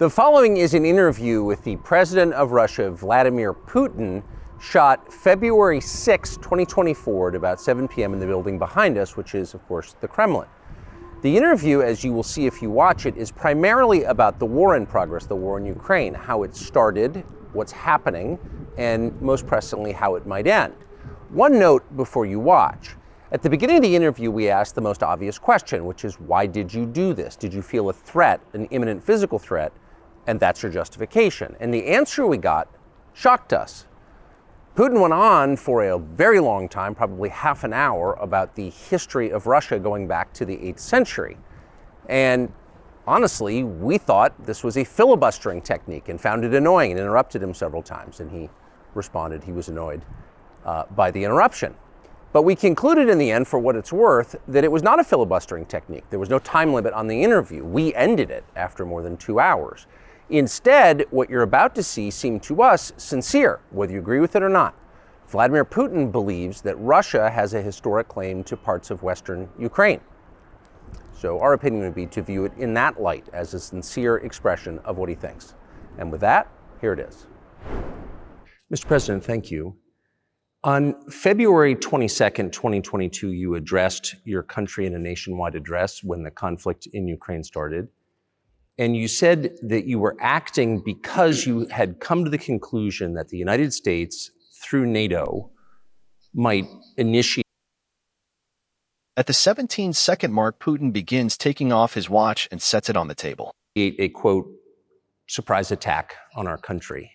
The following is an interview with the president of Russia, Vladimir Putin, shot February 6, 2024 at about 7 p.m. in the building behind us, which is, of course, the Kremlin. The interview, as you will see if you watch it, is primarily about the war in progress, the war in Ukraine, how it started, what's happening, and most pressingly, how it might end. One note before you watch. At the beginning of the interview, we asked the most obvious question, which is, why did you do this? Did you feel a threat, an imminent physical threat? And that's your justification. And the answer we got shocked us. Putin went on for a very long time, probably half an hour, about the history of Russia going back to the 8th century. And honestly, we thought this was a filibustering technique and found it annoying and interrupted him several times. And he responded he was annoyed by the interruption. But we concluded in the end, for what it's worth, that it was not a filibustering technique. There was no time limit on the interview. We ended it after more than 2 hours. Instead, what you're about to see seemed to us sincere, whether you agree with it or not. Vladimir Putin believes that Russia has a historic claim to parts of Western Ukraine. So our opinion would be to view it in that light, as a sincere expression of what he thinks. And with that, here it is. Mr. President, thank you. On February 22nd, 2022, you addressed your country in a nationwide address when the conflict in Ukraine started. And you said that you were acting because you had come to the conclusion that the United States, through NATO, might initiate. At the 17-second mark, Putin begins taking off his watch and sets it on the table. A quote, surprise attack on our country.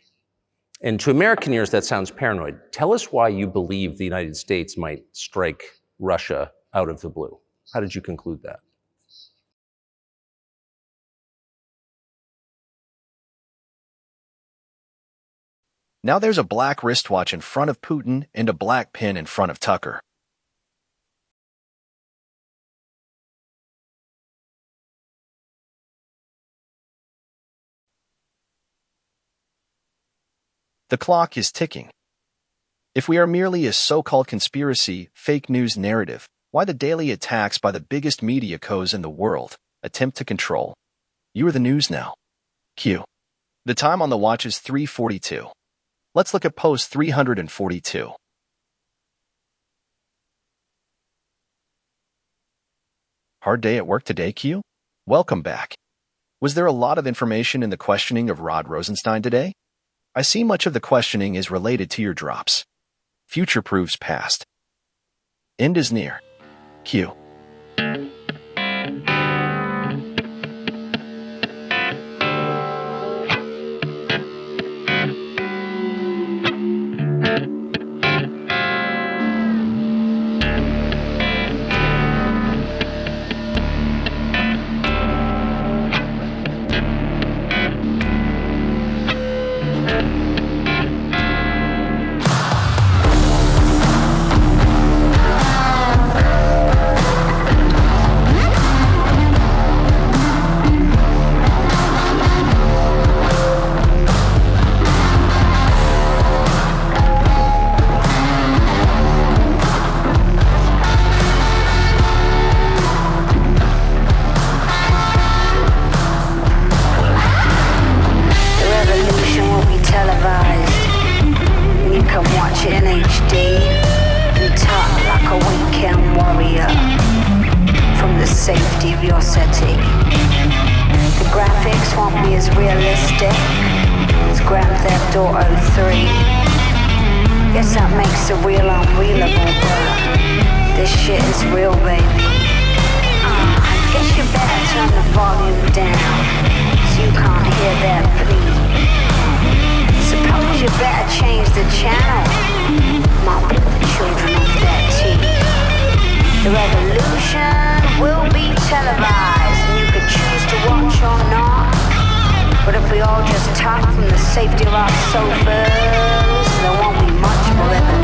And to American ears, that sounds paranoid. Tell us why you believe the United States might strike Russia out of the blue. How did you conclude that? Now there's a black wristwatch in front of Putin and a black pin in front of Tucker. The clock is ticking. If we are merely a so-called conspiracy, fake news narrative, why the daily attacks by the biggest media co's in the world attempt to control? You are the news now. Q. The time on the watch is 3:42. Let's look at post 342. Hard day at work today, Q? Welcome back. Was there a lot of information in the questioning of Rod Rosenstein today? I see much of the questioning is related to your drops. Future proves past. End is near. Q. Safety of your setting. The graphics won't be as realistic as Grand Theft Auto 3. Guess that makes the real unrealable, but this shit is real, baby. I guess you better turn the volume down so you can't hear that bleed. Suppose you better change the channel. Mop the children off that tea. The revolution will be televised, and you could choose to watch or not. But if we all just talk from the safety of our sofas, there won't be much more revolution.